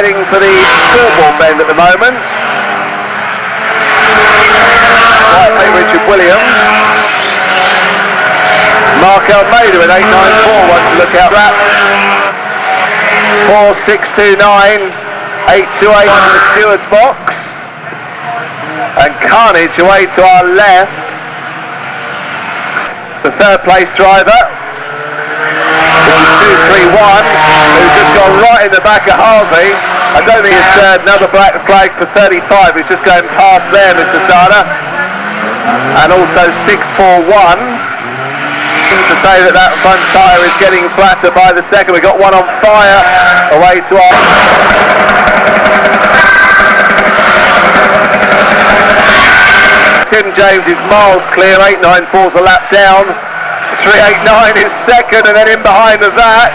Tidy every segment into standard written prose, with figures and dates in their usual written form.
heading for the scoreboard bend at the moment. Right, Richard Williams. Mark Almeida at 894, one to look out. Wraps 4629, 828 in the steward's box. And Carnage away to our left. The third place driver. 231, who's just gone right in the back of Harvey. I don't think it's another black flag for 35, who's just going past there, Mr. Starter. And also 641 to say that that front tyre is getting flatter by the second. We've got one on fire away to our... Tim James is miles clear, 894's a lap down. 389 is second, and then in behind of that.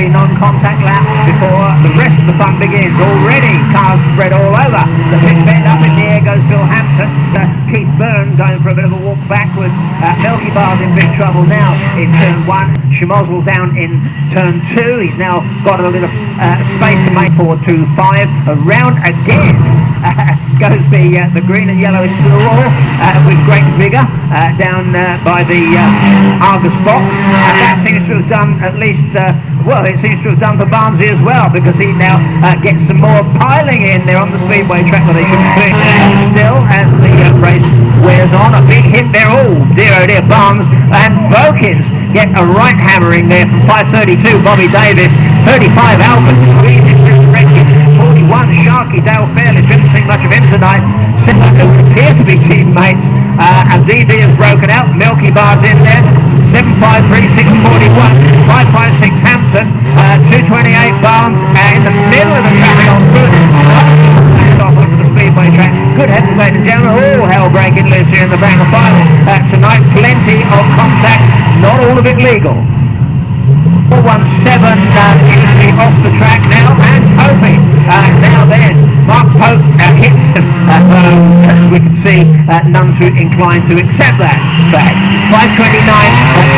Non-contact laps before the rest of the fun begins. Already cars spread all over. The pit bend up in the air goes Bill Hampton. Keith Byrne going for a bit of a walk backwards. Melky Bar's in big trouble now in turn 1. Schmozzle down in turn 2. He's now got a little space to make 4-2-5. Around again goes the green and yellow Escalating with great vigour down by the Argus box. And that seems to have done at least... well, it seems to have done for Barnsley as well, because he now gets some more piling in there on the speedway track where they shouldn't be. Still, as the race wears on, a big hit there. Oh dear, Barnes and Vokins get a right hammering there from 532. Bobby Davis, 35 Albert squeezes through the wreckage. 41 Sharky Dale Fairless, didn't see much of him tonight. They appear to be teammates, and DD has broken out. Milky Bar's in there. 753, 641, 556 Hampton, 228 Barnes, in the middle of the track on foot, and off onto the speedway track. Good heavens, ladies and gentlemen, all hell breaking loose here in the Banger Final. Tonight, plenty of contact, not all of it legal. 417 easily off the track now, and Popey, now then, Mark Pope hits him, as we can see, none too inclined to accept that fact. 529,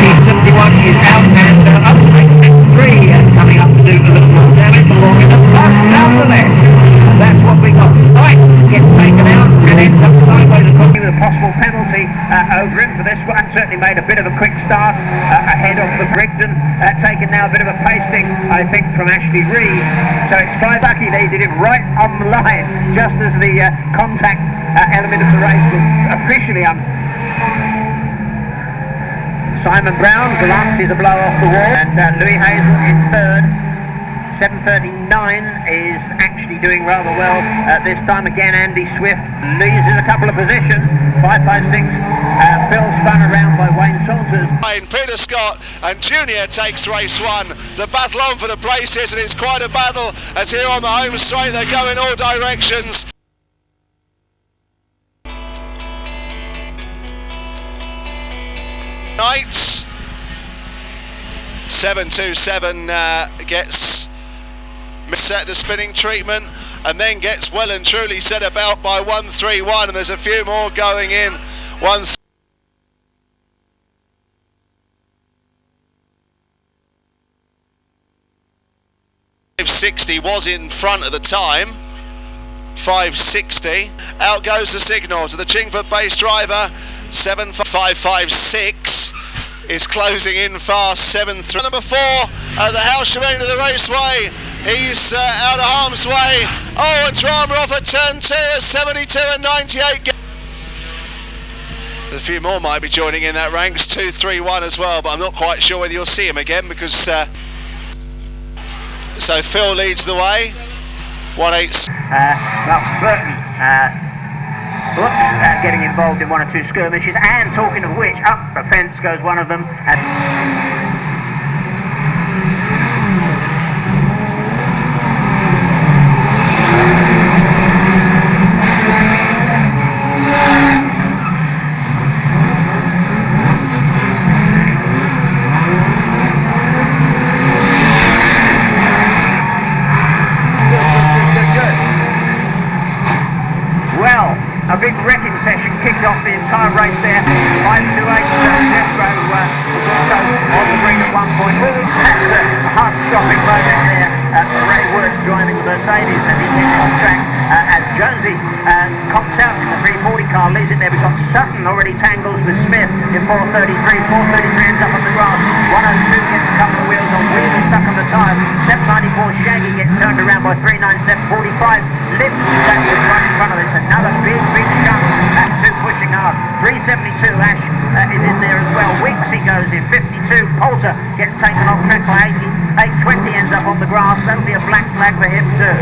Keith 71 is out, and up to 663 coming up to do a little more damage along in the front, down the left. That's what we got. Spike gets taken out and ends up sideways according to the possible penalty over him for this one. Certainly made a bit of a quick start ahead of the Brigden, taking now a bit of a pasting, I think, from Ashley Reed. So it's quite lucky they did it right on the line, just as the contact element of the race was officially Simon Brown glances a blow off the wall, and Louis Hazel in third. 739 is actually doing rather well this time. Again, Andy Swift loses a couple of positions. 556 Phil spun around by Wayne Saunders. Peter Scott and Junior takes race 1. The battle on for the places, and it's quite a battle as here on the home straight they go in all directions. Knights 727 gets set the spinning treatment, and then gets well and truly set about by 131, and there's a few more going in. 560 was in front at the time. 560. Out goes the signal to the Chingford base driver. 7556 is closing in fast. 7-3. Number 4 at the house remaining of the raceway. He's out of harm's way. Oh, and drama off at turn 2 at 72 and 98. A few more might be joining in that ranks. 2, 3, 1 as well, but I'm not quite sure whether you'll see him again because. So Phil leads the way. 1-8. Well, Burton looks at getting involved in 1 or 2 skirmishes, and talking of which, up the fence goes one of them. A big wrecking session kicked off the entire race there. 528 Jethro was also on the green at one point. That's a heart-stopping moment there. Ray Worth driving the Mercedes, and he gets off track as Jonesy comes out in the 340 car, leaves it there. We've got Sutton already tangles with Smith in 433. 433 ends up on the grass. 102 gets a couple of wheels on. Wheels are stuck on the tyre. 794 Shaggy gets turned around by 397. 45 Lips backwards right in front of us. Another big jump. That 2 pushing hard. 372 Ash is in there as well. Winksy goes in. 52 Poulter gets taken off track by 80. 820 ends up on the grass. That'll be a black flag for him too.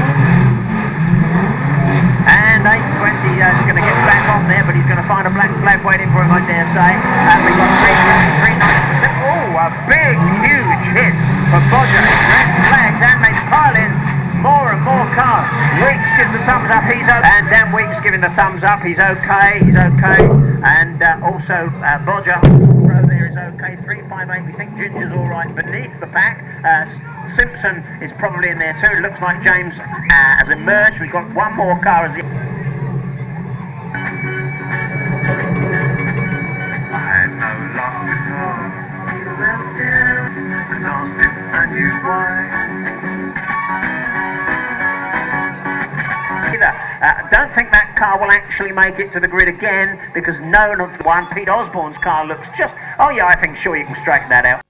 And 820 is going to get back on there, but he's going to find a black flag waiting for him, I dare say. We've got 397. Oh, a big, huge hit for Bodger. Red flags, and they pile in more and more cars. Weeks gives the thumbs up, he's okay. And Dan Weeks giving the thumbs up, he's okay. And also Bodger there is okay. 358, we think Ginger's alright beneath the pack. Simpson is probably in there too. It looks like James has emerged. We've got one more car as the... I had no luck before. You left him and asked him and you why. Don't think that car will actually make it to the grid again, because none of the one. Pete Osborne's car looks just... Oh yeah, I think sure you can straighten that out.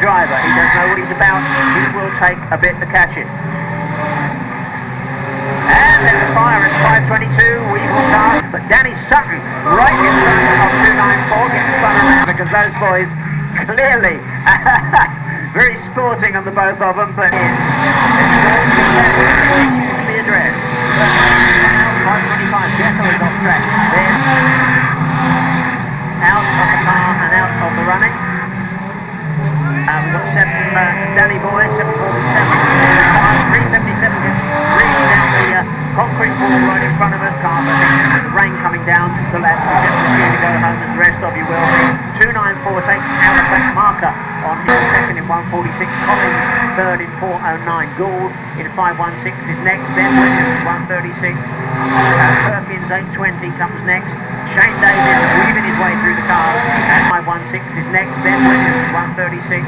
Driver, he doesn't know what he's about. He will take a bit to catch it. And there's a fire at 522, Weevil car, but Danny Sutton right in front of 294 gets spun around, because those boys clearly very sporting on the both of them, but the address. 525, Jekyll is off track. Then out of the car and out of the running. We've got 7 Danny Boy, 747, 377 gets really down the concrete wall right in front of us. Carver, the rain coming down to the left. We're just going to go home as the rest of you will be. 294 takes out of that marker on the second in 146. Collins third in 409. Gould in 516 is next. Then Williams 136. Perkins 820 comes next. Shane Davis weaving his way through the cars. And 516 is next. Then Williams 136.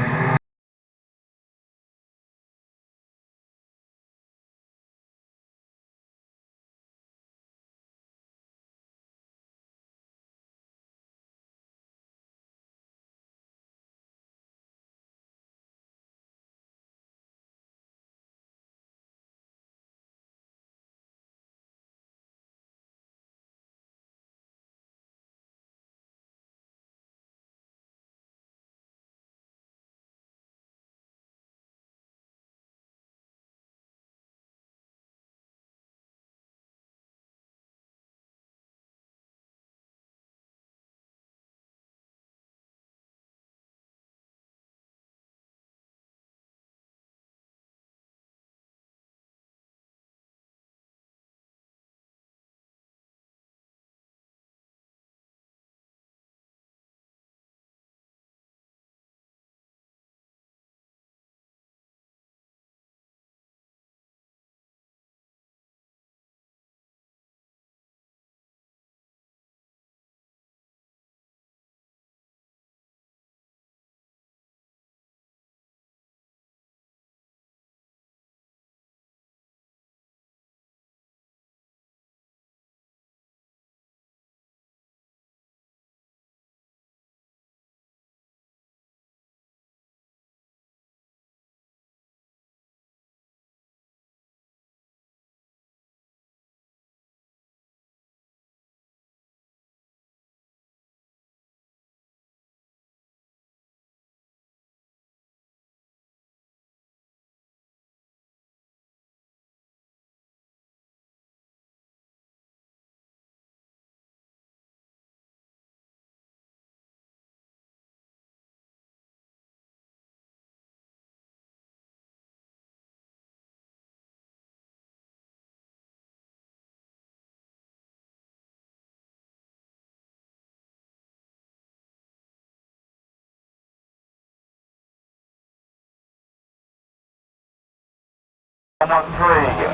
113,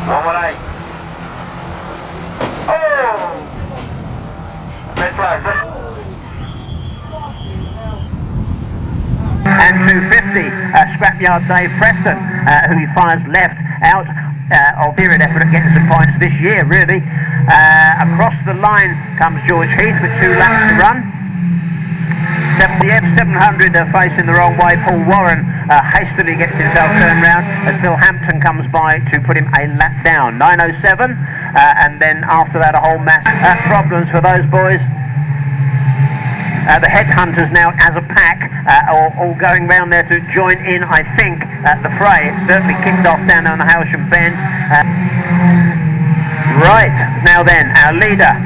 118. Oh! Metro. And 250, Scrapyard Dave Preston, who he fires left out of period effort at getting some points this year, really. Across the line comes George Heath with 2 laps to run. 700 facing the wrong way. Paul Warren hastily gets himself turned round as Phil Hampton comes by to put him a lap down. 907, and then after that a whole mass problems for those boys. The headhunters now as a pack all going round there to join in, I think, the fray. It's certainly kicked off down there on the Howsham Bend. Right, now then, our leader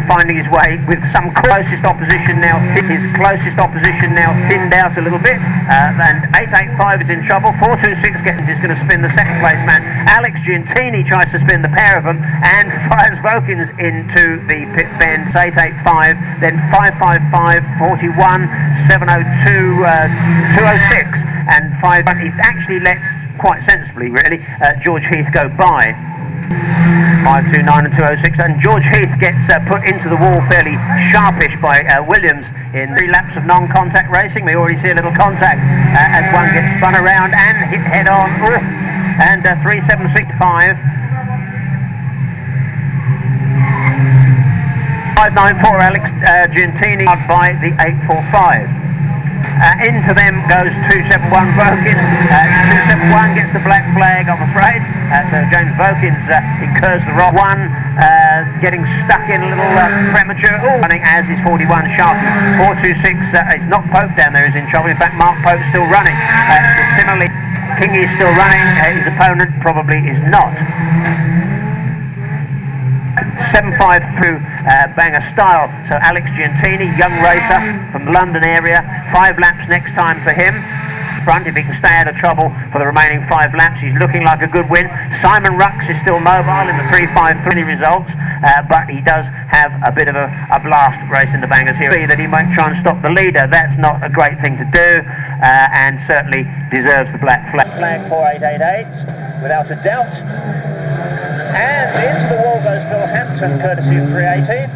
finding his way with some closest opposition now. His closest opposition now thinned out a little bit, and 885 is in trouble. 426 is going to spin the second place man. Alex Gentini tries to spin the pair of them and fires Vokins into the pit bend. 885, then 555, 41, 702, 206, and 5. He actually lets, quite sensibly really, George Heath go by. 529 and 206, and George Heath gets put into the wall fairly sharpish by Williams in 3 laps of non-contact racing. We already see a little contact as one gets spun around and hit head on. Ooh. And 3765, 594 Alex Gentini by the 845. Into them goes 271 Vokins. 271 gets the black flag, I'm afraid. So James Vokins incurs the wrong one, getting stuck in a little premature. Running as is 41 Sharpie. 426 is not Pope down there, is in trouble. In fact, Mark Pope's still running. Similarly, King is still running. His opponent probably is not. 7.5 through Banger Style. So Alex Gentini, young racer from the London area, 5 laps next time for him. Front, if he can stay out of trouble for the remaining 5 laps, he's looking like a good win. Simon Rux is still mobile in the 3.53 results, but he does have a bit of a blast racing the Bangers here. That he might try and stop the leader. That's not a great thing to do, and certainly deserves the black flag. Flag 4888, without a doubt. And into the wall goes Phil Hampton, courtesy of 380.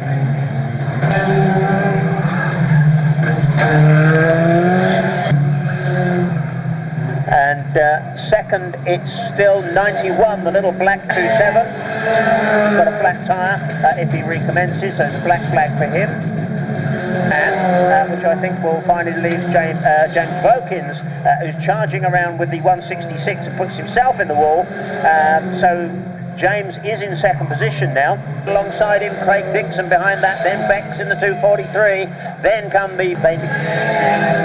And second, it's still 91, the little black 27. He's got a flat tyre if he recommences, so it's a black flag for him. And which I think will finally leave James Vokins, who's charging around with the 166 and puts himself in the wall. So James is in second position now. Alongside him, Craig Dixon behind that, then Bex in the 243. Then come the baby.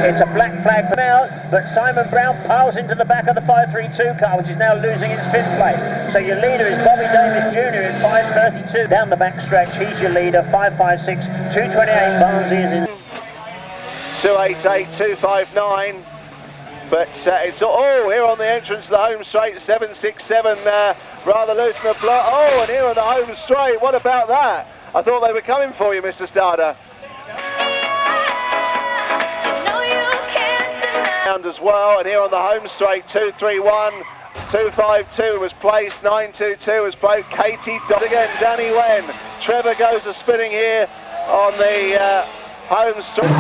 It's a black flag for now, but Simon Brown piles into the back of the 532 car, which is now losing its fifth place. So your leader is Bobby Davis Jr. in 532. Down the back stretch, he's your leader, 556, 228. Barnsley is in 288, 259. But it's here on the entrance to the home straight, 767 rather loose in the block. Oh, and here on the home straight, what about that? I thought they were coming for you, Mr. Starter. As well, and here on the home straight, 231, 252 was placed, 922 was placed. Katie does again, Danny Wen. Trevor goes a spinning here on the home straight.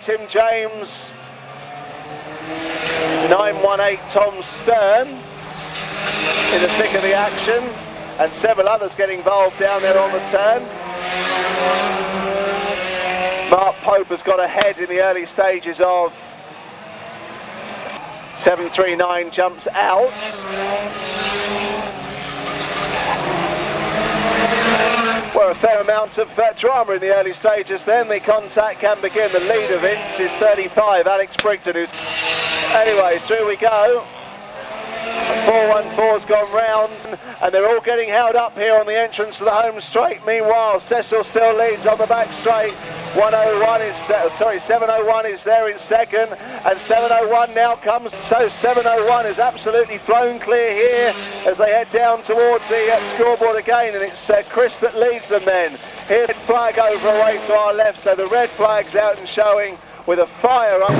Tim James, 918 Tom Stern in the thick of the action. and several others get involved down there on the turn. Mark Pope has got ahead in the early stages of 739, jumps out. Well, a fair amount of drama in the early stages then. The contact can begin. The leader, Vince, is 35. Alex Brigden, who's... Anyway, through we go. 414's gone round, and they're all getting held up here on the entrance to the home straight. Meanwhile, Cecil still leads on the back straight. 701 is there in second, and 701 now comes. So 701 is absolutely flown clear here as they head down towards the scoreboard again, and it's Chris that leads them then. Here's the flag over away to our left, so the red flag's out and showing with a fire up.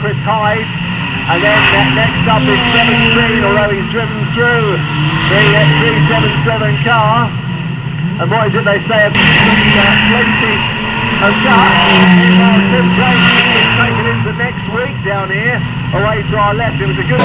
Chris Hyde, and then next up is 17, although he's driven through the 377 car. And what is it they say about plenty of guts? Tim Crash is taken into next week down here, away to our left. It was a good...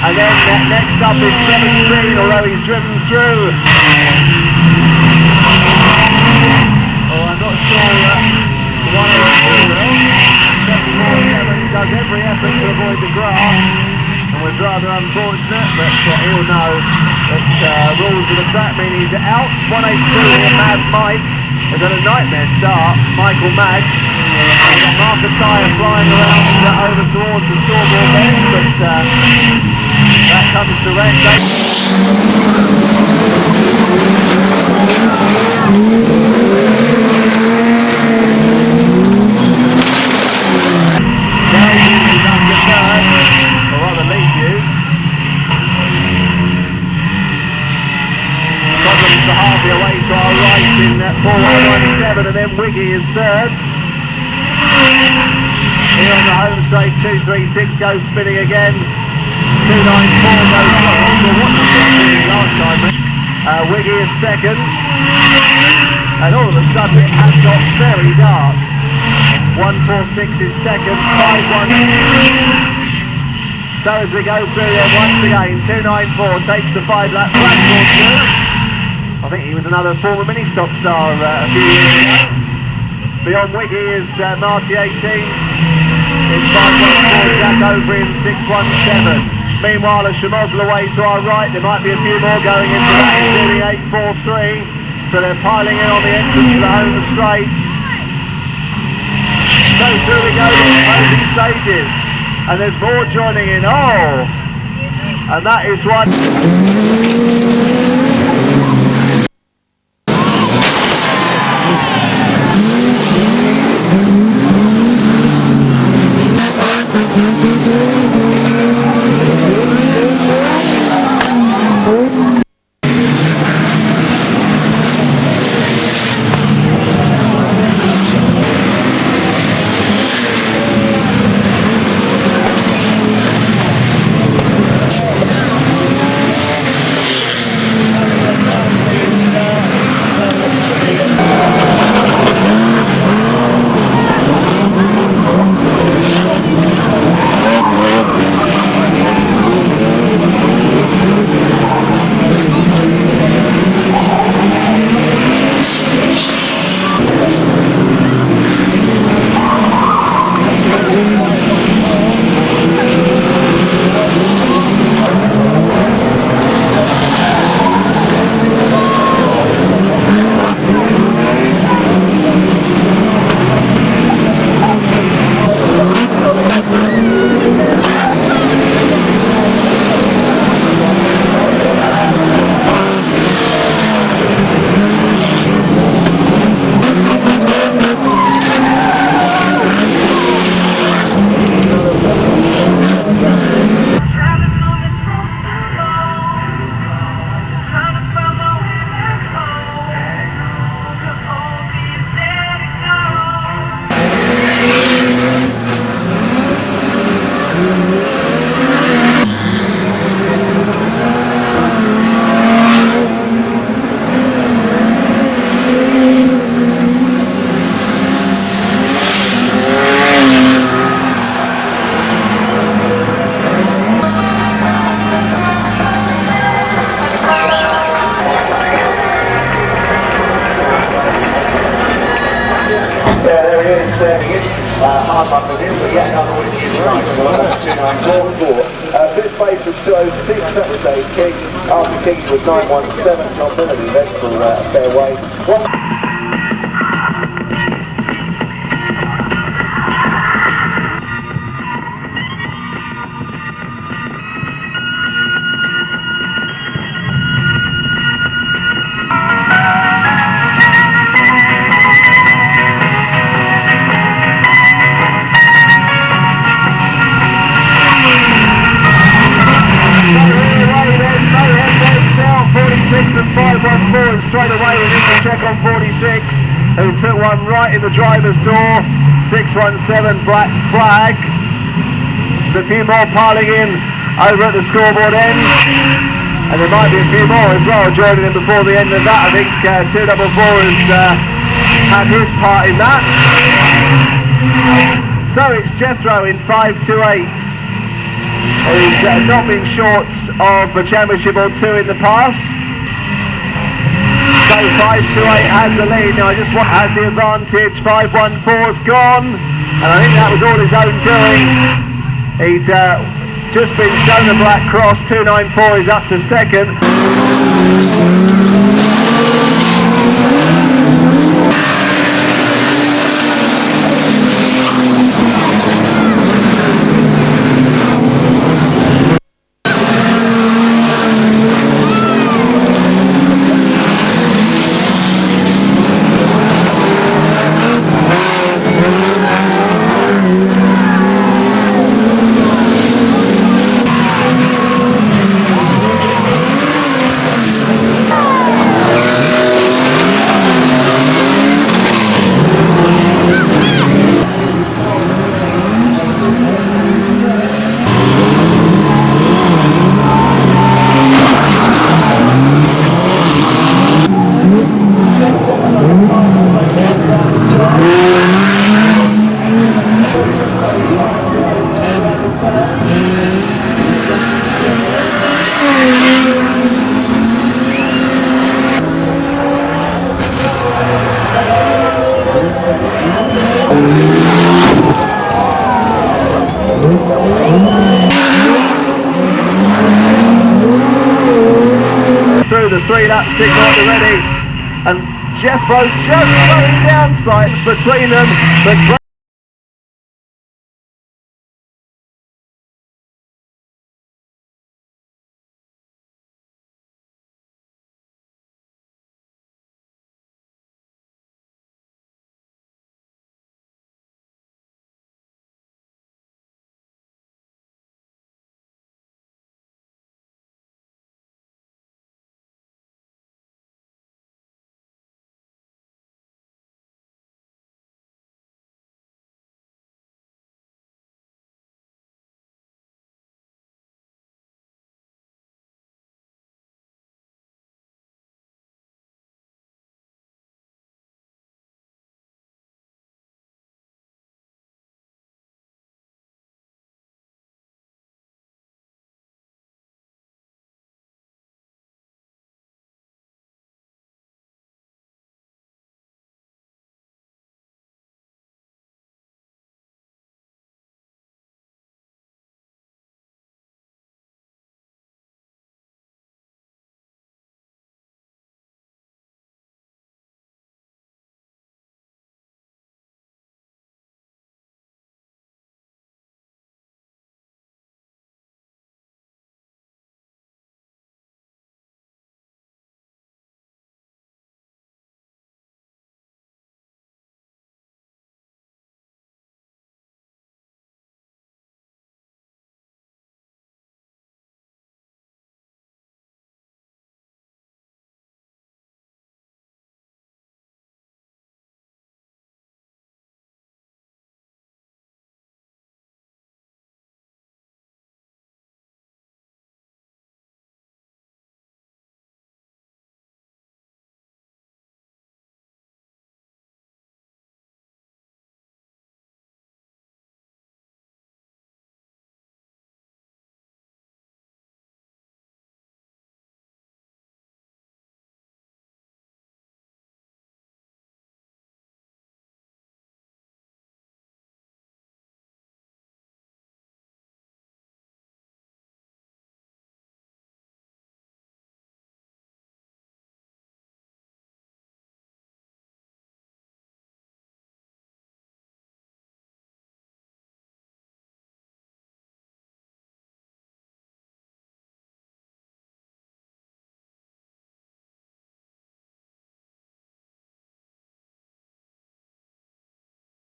And then next up is 17, although he's driven through. Oh, I'm not sure the 102 does every effort to avoid the grass and was rather unfortunate, but he'll know that rules of the track mean he's out. 182 here, Mad Mike has had a nightmare start. Michael Maggs. Mark the tyre flying around over towards the scoreboard bench, but that comes to rest. Now he's under third, or rather lead views. Wiggy is third. Here on the home straight, 236 goes spinning again. 294 goes last time. Wiggy is second. And all of a sudden it has got very dark. 146 is second, 5-1. So as we go through there once again, 294 takes the 5-lap flag through. I think he was another former mini-stock star a few years ago. Beyond Wiggy is Marty 18 in 514, Jack over in 617. Meanwhile, as Schmozzle away to our right, there might be a few more going into that, including 843. So they're piling in on the entrance to the home straights. So through we go to the closing stages. And there's more joining in. Oh! And that is one. Hard luck with him, but yet another win in right. So that's 294. Fifth place was 206, that was Dave King. After King was 917, John Miller, the eventual fairway. Straight away we need to check on 46, who took one right in the driver's door. 617 black flag. There's a few more piling in over at the scoreboard end, and there might be a few more as well joining in before the end of that. I think 244 has had his part in that. So it's Jethro in 528, who's not been short of a championship or two in the past. So 528 has the lead. Now I just want has the advantage. 514's gone, and I think that was all his own doing. He'd just been shown a black cross. 294 is up to second. speed up signal at the ready. And Jeffro just slowing down slightly between them. But